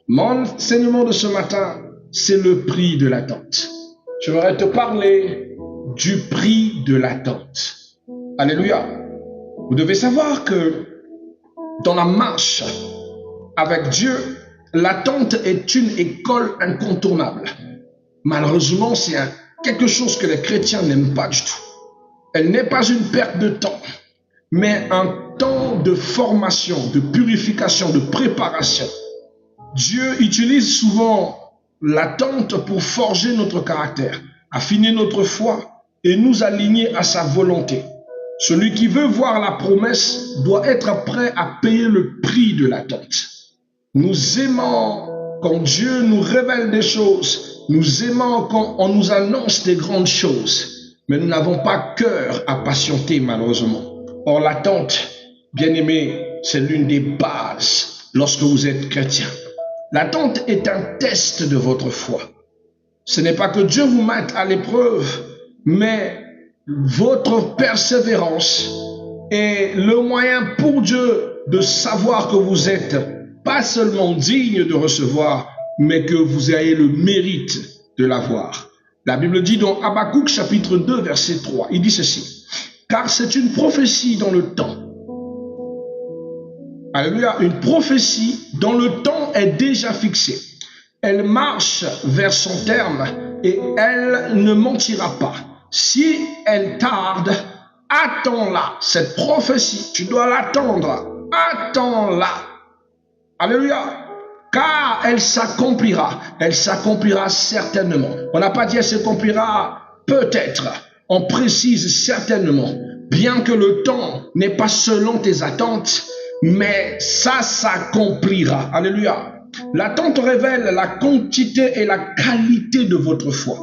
Mon enseignement de ce matin, c'est le prix de l'attente. Je voudrais te parler du prix de l'attente. Alléluia. Vous devez savoir que dans la marche avec Dieu, l'attente est une école incontournable. Malheureusement, c'est quelque chose que les chrétiens n'aiment pas du tout. Elle n'est pas une perte de temps, mais un temps de formation, de purification, de préparation. Dieu utilise souvent l'attente pour forger notre caractère, affiner notre foi et nous aligner à sa volonté. Celui qui veut voir la promesse doit être prêt à payer le prix de l'attente. Nous aimons quand Dieu nous révèle des choses, nous aimons quand on nous annonce des grandes choses, mais nous n'avons pas cœur à patienter malheureusement. Or l'attente, bien aimé, c'est l'une des bases lorsque vous êtes chrétien. L'attente est un test de votre foi. Ce n'est pas que Dieu vous mette à l'épreuve, mais votre persévérance est le moyen pour Dieu de savoir que vous êtes pas seulement digne de recevoir, mais que vous ayez le mérite de l'avoir. La Bible dit dans Habakkuk chapitre 2 verset 3, il dit ceci: car c'est une prophétie dans le temps. Alléluia, une prophétie dont le temps est déjà fixé. Elle marche vers son terme et elle ne mentira pas. Si elle tarde, attends-la. Cette prophétie, tu dois l'attendre. Attends-la. Alléluia. Car elle s'accomplira. Elle s'accomplira certainement. On n'a pas dit elle s'accomplira peut-être. On précise certainement. Bien que le temps n'est pas selon tes attentes, mais ça s'accomplira. Alléluia. L'attente révèle la quantité et la qualité de votre foi.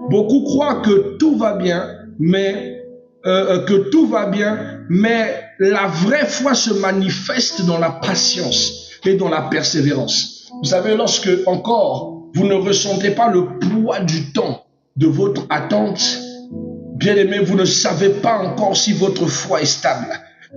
Beaucoup croient que tout va bien, mais la vraie foi se manifeste dans la patience et dans la persévérance. Vous savez, lorsque encore vous ne ressentez pas le poids du temps de votre attente, bien aimé, vous ne savez pas encore si votre foi est stable.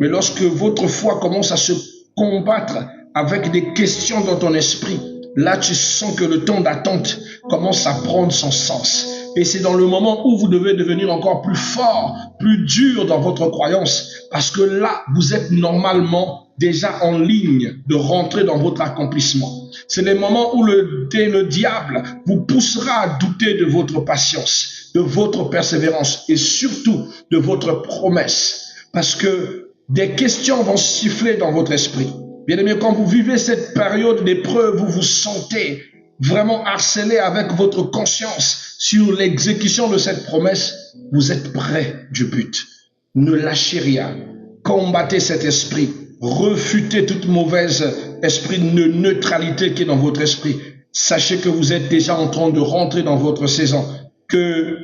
Mais lorsque votre foi commence à se combattre avec des questions dans ton esprit, là tu sens que le temps d'attente commence à prendre son sens. Et c'est dans le moment où vous devez devenir encore plus fort, plus dur dans votre croyance, parce que là, vous êtes normalement déjà en ligne de rentrer dans votre accomplissement. C'est les moments où le diable vous poussera à douter de votre patience, de votre persévérance et surtout de votre promesse. Parce que des questions vont siffler dans votre esprit. Bien aimé, quand vous vivez cette période d'épreuve, vous vous sentez vraiment harcelé avec votre conscience sur l'exécution de cette promesse, vous êtes près du but. Ne lâchez rien. Combattez cet esprit. Refutez toute mauvaise esprit de neutralité qui est dans votre esprit. Sachez que vous êtes déjà en train de rentrer dans votre saison. Que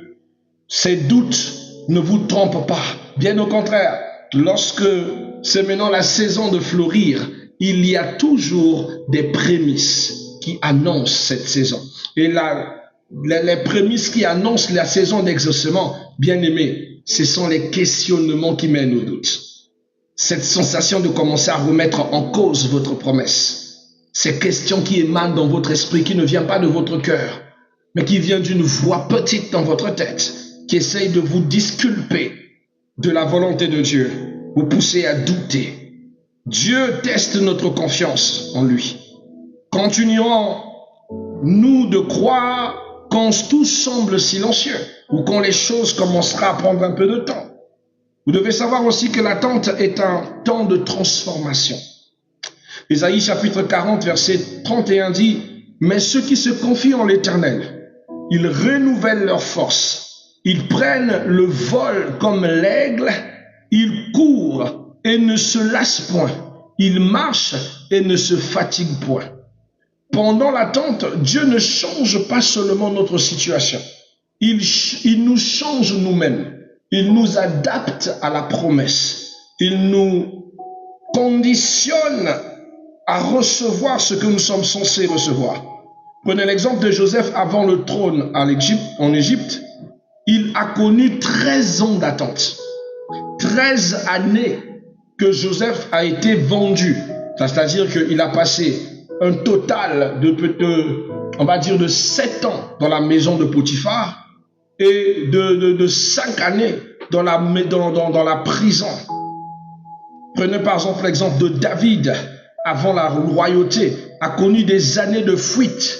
ces doutes ne vous trompent pas. Bien au contraire, lorsque c'est maintenant la saison de fleurir, il y a toujours des prémices qui annoncent cette saison. Et les prémices qui annoncent la saison d'exaucement, bien aimé, ce sont les questionnements qui mènent au doute. Cette sensation de commencer à remettre en cause votre promesse. Ces questions qui émanent dans votre esprit, qui ne viennent pas de votre cœur, mais qui viennent d'une voix petite dans votre tête, qui essaye de vous disculper de la volonté de Dieu, vous pousser à douter. Dieu teste notre confiance en lui. Continuons-nous de croire quand tout semble silencieux ou quand les choses commenceront à prendre un peu de temps. Vous devez savoir aussi que l'attente est un temps de transformation. Ésaïe chapitre 40 verset 31 dit: mais ceux qui se confient en l'Éternel, ils renouvellent leur force. Ils prennent le vol comme l'aigle, ils courent et ne se lassent point. Ils marchent et ne se fatiguent point. Pendant l'attente, Dieu ne change pas seulement notre situation. Il nous change nous-mêmes. Il nous adapte à la promesse. Il nous conditionne à recevoir ce que nous sommes censés recevoir. Prenez l'exemple de Joseph avant le trône en Égypte. Il a connu 13 ans d'attente. 13 années que Joseph a été vendu. C'est-à-dire qu'il a passé un total on va dire de 7 ans dans la maison de Potiphar et de 5 années dans la prison. Prenez par exemple l'exemple de David, avant la royauté, a connu des années de fuite.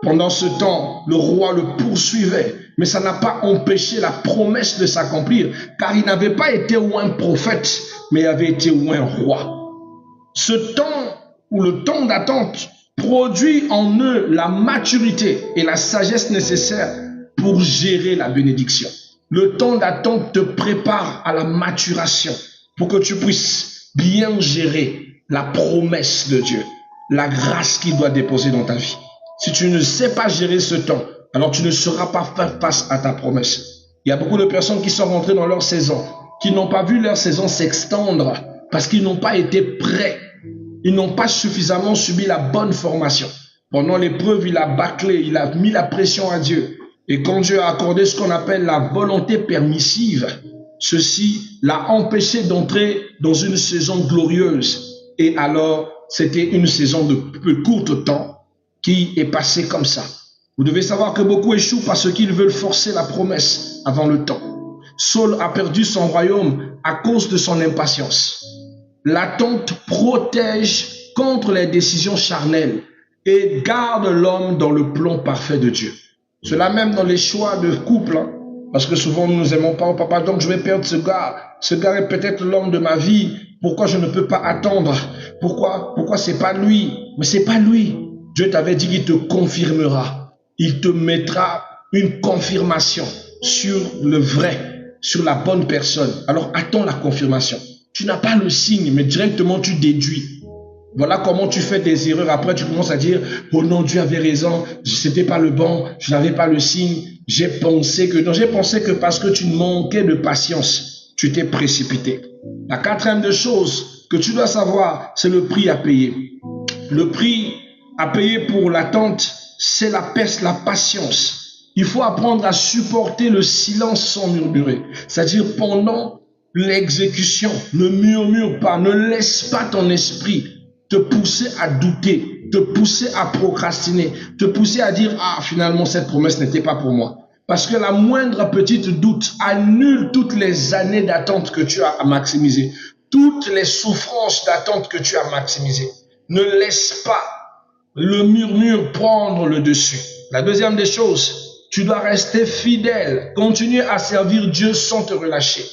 Pendant ce temps, le roi le poursuivait, mais ça n'a pas empêché la promesse de s'accomplir, car il n'avait pas été oint prophète, mais avait été oint roi. Ce temps ou le temps d'attente produit en eux la maturité et la sagesse nécessaires pour gérer la bénédiction. Le temps d'attente te prépare à la maturation pour que tu puisses bien gérer la promesse de Dieu, la grâce qu'il doit déposer dans ta vie. Si tu ne sais pas gérer ce temps, alors tu ne sauras pas faire face à ta promesse. Il y a beaucoup de personnes qui sont rentrées dans leur saison, qui n'ont pas vu leur saison s'extendre parce qu'ils n'ont pas été prêts. Ils n'ont pas suffisamment subi la bonne formation. Pendant l'épreuve, il a bâclé, il a mis la pression à Dieu. Et quand Dieu a accordé ce qu'on appelle la volonté permissive, ceci l'a empêché d'entrer dans une saison glorieuse. Et alors, c'était une saison de peu court temps qui est passée comme ça. Vous devez savoir que beaucoup échouent parce qu'ils veulent forcer la promesse avant le temps. Saul a perdu son royaume à cause de son impatience. L'attente protège contre les décisions charnelles et garde l'homme dans le plan parfait de Dieu. Cela même dans les choix de couple, hein, parce que souvent nous nous aimons pas, oh papa, donc je vais perdre ce gars. Ce gars est peut-être l'homme de ma vie. Pourquoi je ne peux pas attendre? Pourquoi c'est pas lui? Mais c'est pas lui. Dieu t'avait dit qu'il te confirmera. Il te mettra une confirmation sur le vrai, sur la bonne personne. Alors attends la confirmation. Tu n'as pas le signe, mais directement tu déduis. Voilà comment tu fais des erreurs. Après, tu commences à dire, oh non, Dieu avait raison, c'était pas le bon, je n'avais pas le signe. J'ai pensé que parce que tu manquais de patience, tu t'es précipité. La quatrième des choses que tu dois savoir, c'est le prix à payer. Le prix à payer pour l'attente, c'est la patience. Il faut apprendre à supporter le silence sans murmurer. C'est-à-dire pendant l'exécution, ne murmure pas, ne laisse pas ton esprit te pousser à douter, te pousser à procrastiner, te pousser à dire « Ah, finalement, cette promesse n'était pas pour moi ». Parce que la moindre petite doute annule toutes les années d'attente que tu as maximisées, toutes les souffrances d'attente que tu as maximisées. Ne laisse pas le murmure prendre le dessus. La deuxième des choses, tu dois rester fidèle, continuer à servir Dieu sans te relâcher.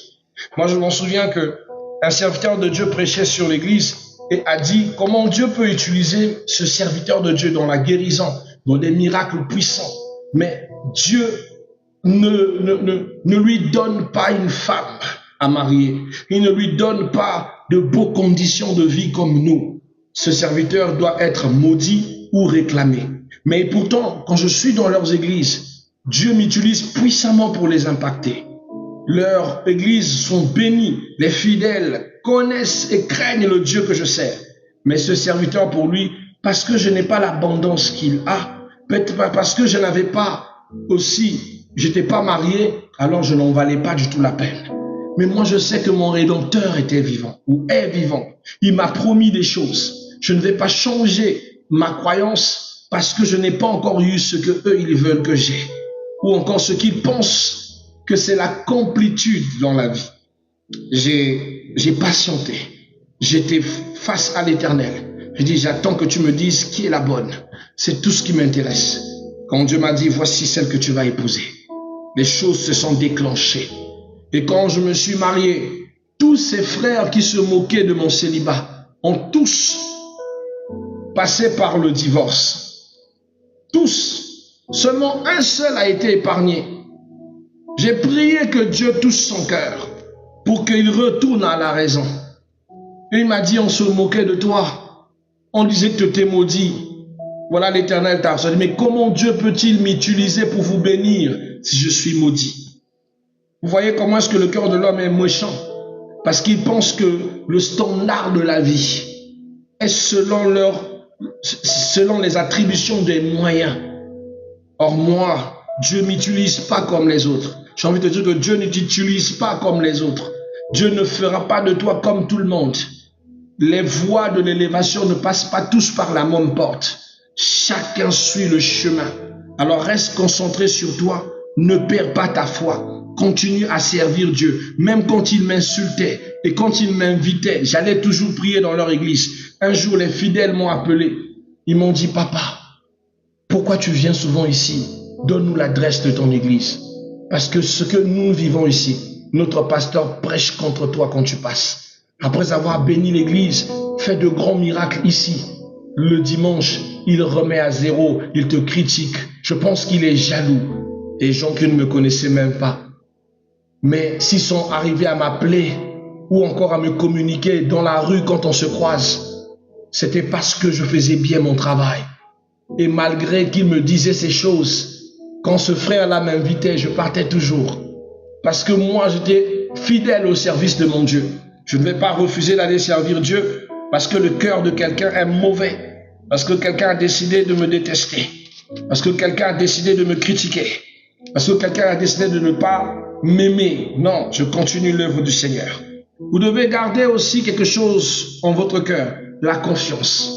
Moi, je m'en souviens qu'un serviteur de Dieu prêchait sur l'église et a dit comment Dieu peut utiliser ce serviteur de Dieu dans la guérison, dans des miracles puissants. Mais Dieu ne lui donne pas une femme à marier. Il ne lui donne pas de beaux conditions de vie comme nous. Ce serviteur doit être maudit ou réclamé. Mais pourtant, quand je suis dans leurs églises, Dieu m'utilise puissamment pour les impacter. Leurs églises sont bénies. Les fidèles connaissent et craignent le Dieu que je sers. Mais ce serviteur, pour lui, parce que je n'ai pas l'abondance qu'il a, peut-être parce que je n'avais pas aussi, j'étais pas marié, alors je n'en valais pas du tout la peine. Mais moi, je sais que mon Rédempteur était vivant ou est vivant. Il m'a promis des choses. Je ne vais pas changer ma croyance parce que je n'ai pas encore eu ce que eux, ils veulent que j'ai. Ou encore ce qu'ils pensent que c'est la complétude dans la vie. J'ai patienté. J'étais face à l'Éternel. Je dis, j'attends que tu me dises qui est la bonne. C'est tout ce qui m'intéresse. Quand Dieu m'a dit, voici celle que tu vas épouser, les choses se sont déclenchées. Et quand je me suis marié, tous ces frères qui se moquaient de mon célibat ont tous passé par le divorce. Tous. Seulement un seul a été épargné. J'ai prié que Dieu touche son cœur pour qu'il retourne à la raison. Et il m'a dit, on se moquait de toi. On disait que tu es maudit. Voilà, l'Éternel t'a dit, mais comment Dieu peut-il m'utiliser pour vous bénir si je suis maudit? Vous voyez comment est-ce que le cœur de l'homme est méchant? Parce qu'il pense que le standard de la vie est selon les attributions des moyens. Or moi, Dieu ne m'utilise pas comme les autres. J'ai envie de te dire que Dieu ne t'utilise pas comme les autres. Dieu ne fera pas de toi comme tout le monde. les voies de l'élévation ne passent pas tous par la même porte. Chacun suit le chemin. Alors reste concentré sur toi. Ne perds pas ta foi. Continue à servir Dieu. Même quand ils m'insultaient et quand ils m'invitaient, j'allais toujours prier dans leur église. Un jour, les fidèles m'ont appelé. Ils m'ont dit, papa, pourquoi tu viens souvent ici? Donne-nous l'adresse de ton église. Parce que ce que nous vivons ici, notre pasteur prêche contre toi quand tu passes. Après avoir béni l'église, fait de grands miracles ici. Le dimanche, il remet à zéro, il te critique. Je pense qu'il est jaloux. Des gens qui ne me connaissaient même pas. Mais s'ils sont arrivés à m'appeler ou encore à me communiquer dans la rue quand on se croise, c'était parce que je faisais bien mon travail. Et malgré qu'il me disait ces choses, quand ce frère-là m'invitait, je partais toujours. Parce que moi, j'étais fidèle au service de mon Dieu. Je ne vais pas refuser d'aller servir Dieu parce que le cœur de quelqu'un est mauvais. Parce que quelqu'un a décidé de me détester. Parce que quelqu'un a décidé de me critiquer. Parce que quelqu'un a décidé de ne pas m'aimer. Non, je continue l'œuvre du Seigneur. Vous devez garder aussi quelque chose en votre cœur, la confiance.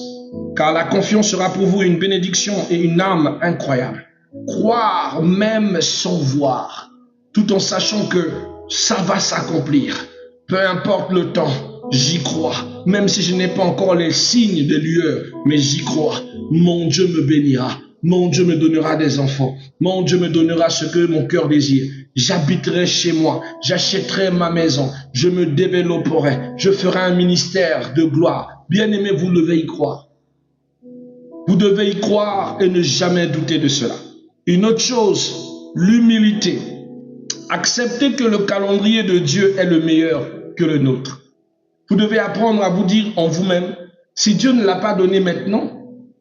Car la confiance sera pour vous une bénédiction et une arme incroyable. Croire même sans voir, tout en sachant que ça va s'accomplir. Peu importe le temps, j'y crois. Même si je n'ai pas encore les signes de lueur, mais j'y crois. Mon Dieu me bénira. Mon Dieu me donnera des enfants. Mon Dieu me donnera ce que mon cœur désire. J'habiterai chez moi. J'achèterai ma maison. Je me développerai. Je ferai un ministère de gloire. Bien-aimés, vous devez y croire. Vous devez y croire et ne jamais douter de cela. Une autre chose, l'humilité. Acceptez que le calendrier de Dieu est le meilleur que le nôtre. Vous devez apprendre à vous dire en vous-même, si Dieu ne l'a pas donné maintenant,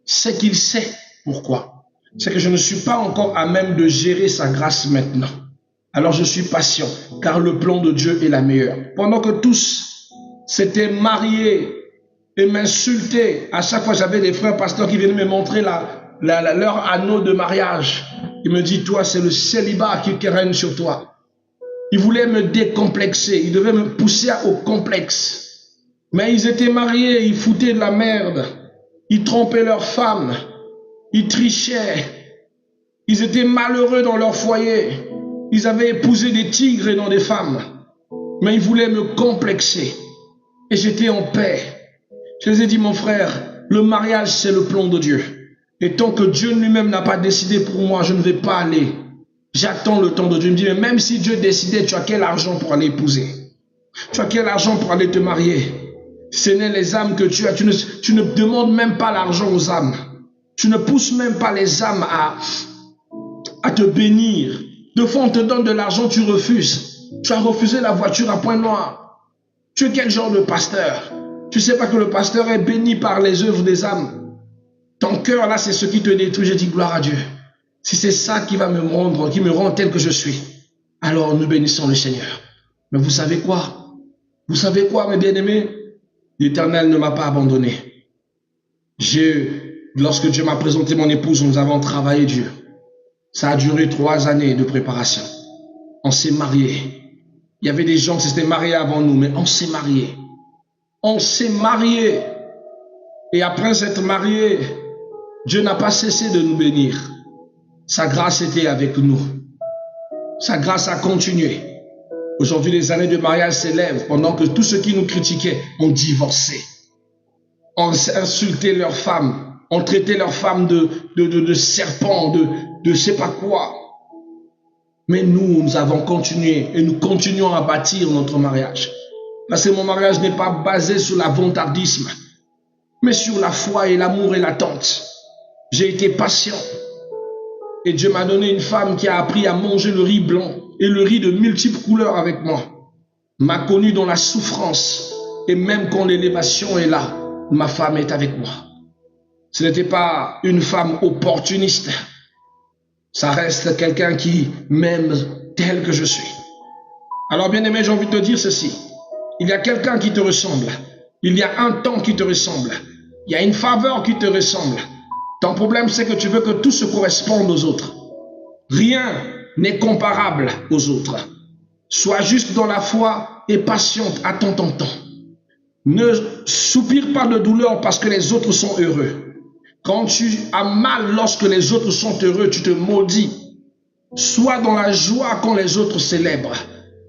c'est qu'il sait pourquoi. C'est que je ne suis pas encore à même de gérer sa grâce maintenant. Alors je suis patient, car le plan de Dieu est la meilleure. Pendant que tous s'étaient mariés et m'insultaient, à chaque fois j'avais des frères pasteurs qui venaient me montrer leur anneau de mariage. Ils me disent, toi c'est le célibat qui règne sur toi. Ils voulaient me décomplexer, ils devaient me pousser au complexe. Mais ils étaient mariés, ils foutaient de la merde. Ils trompaient leurs femmes. Ils trichaient. Ils étaient malheureux dans leur foyer. Ils avaient épousé des tigres et non des femmes. Mais ils voulaient me complexer. Et j'étais en paix. Je les ai dit, mon frère, le mariage c'est le plan de Dieu. Et tant que Dieu lui-même n'a pas décidé pour moi, je ne vais pas aller. J'attends le temps de Dieu. Il me dit, mais même si Dieu décidait, tu as quel argent pour aller épouser? Tu as quel argent pour aller te marier? Ce n'est les âmes que tu as. Tu ne demandes même pas l'argent aux âmes. Tu ne pousses même pas les âmes à te bénir. De fois, on te donne de l'argent, tu refuses. Tu as refusé la voiture à point noir. Tu es quel genre de pasteur? Tu ne sais pas que le pasteur est béni par les œuvres des âmes. Ton cœur, là, c'est ce qui te détruit. Je dis gloire à Dieu. Si c'est ça qui va me rendre, qui me rend tel que je suis, alors nous bénissons le Seigneur. Mais vous savez quoi? Vous savez quoi, mes bien-aimés? L'Éternel ne m'a pas abandonné. Lorsque Dieu m'a présenté mon épouse, nous avons travaillé Dieu. Ça a duré 3 années de préparation. On s'est mariés. Il y avait des gens qui s'étaient mariés avant nous, mais on s'est mariés. On s'est mariés. Et après s'être mariés, Dieu n'a pas cessé de nous bénir. Sa grâce était avec nous. Sa grâce a continué. Aujourd'hui, les années de mariage s'élèvent pendant que tous ceux qui nous critiquaient ont divorcé. On insulté leurs femmes. On traitait leurs femmes de serpents, de je sais pas quoi. Mais nous avons continué et nous continuons à bâtir notre mariage. Parce que mon mariage n'est pas basé sur la vantardisme, mais sur la foi et l'amour et l'attente. J'ai été patient. Et Dieu m'a donné une femme qui a appris à manger le riz blanc et le riz de multiples couleurs avec moi. M'a connu dans la souffrance. Et même quand l'élévation est là, ma femme est avec moi. Ce n'était pas une femme opportuniste. Ça reste quelqu'un qui m'aime tel que je suis. Alors bien aimé, j'ai envie de te dire ceci. Il y a quelqu'un qui te ressemble. Il y a un temps qui te ressemble. Il y a une faveur qui te ressemble. Ton problème, c'est que tu veux que tout se corresponde aux autres. Rien n'est comparable aux autres. Sois juste dans la foi et patiente, attends ton temps. Ne soupire pas de douleur parce que les autres sont heureux. Quand tu as mal lorsque les autres sont heureux, tu te maudis. Sois dans la joie quand les autres célèbrent.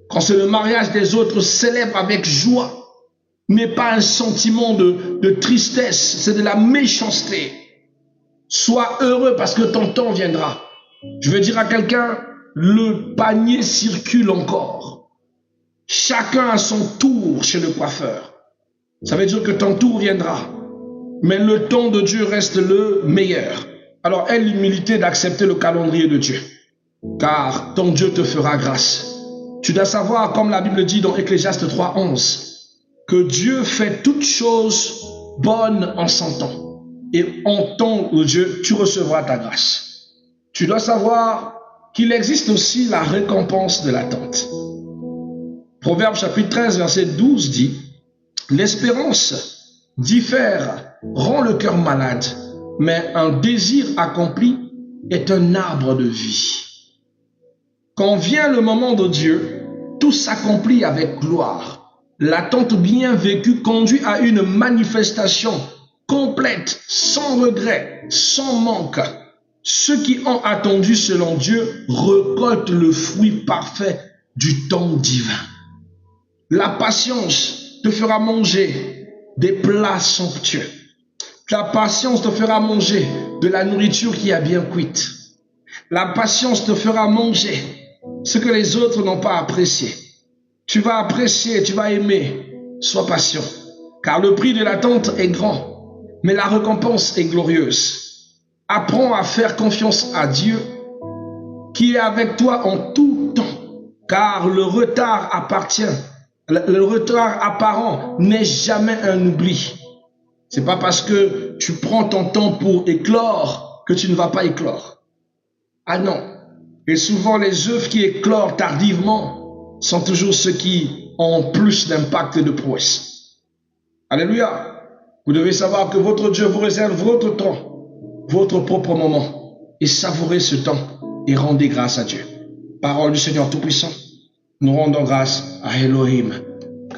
Quand c'est le mariage des autres, célèbre avec joie. N'est pas un sentiment de tristesse, c'est de la méchanceté. Sois heureux parce que ton temps viendra. Je veux dire à quelqu'un, le panier circule encore. Chacun a son tour chez le coiffeur. Ça veut dire que ton tour viendra. Mais le temps de Dieu reste le meilleur. Alors aie l'humilité d'accepter le calendrier de Dieu. Car ton Dieu te fera grâce. Tu dois savoir, comme la Bible dit dans Ecclésiaste 3:11, que Dieu fait toutes choses bonnes en son temps. Et en temps de Dieu, tu recevras ta grâce. Tu dois savoir qu'il existe aussi la récompense de l'attente. Proverbe chapitre 13, verset 12 dit, « L'espérance diffère, rend le cœur malade, mais un désir accompli est un arbre de vie. » Quand vient le moment de Dieu, tout s'accomplit avec gloire. L'attente bien vécue conduit à une manifestation complète, sans regret, sans manque. Ceux qui ont attendu selon Dieu récoltent le fruit parfait du temps divin. La patience te fera manger des plats somptueux. La patience te fera manger de la nourriture qui a bien cuite. La patience te fera manger ce que les autres n'ont pas apprécié. Tu vas apprécier, tu vas aimer. Sois patient, car le prix de l'attente est grand, mais la récompense est glorieuse. Apprends à faire confiance à Dieu, qui est avec toi en tout temps, car le retard apparent n'est jamais un oubli. C'est pas parce que tu prends ton temps pour éclore que tu ne vas pas éclore. Ah non. Et souvent les œuvres qui éclorent tardivement sont toujours ceux qui ont plus d'impact et de prouesse. Alléluia. Vous devez savoir que votre Dieu vous réserve votre temps, votre propre moment, et savourez ce temps et rendez grâce à Dieu. Parole du Seigneur Tout-Puissant, nous rendons grâce à Elohim.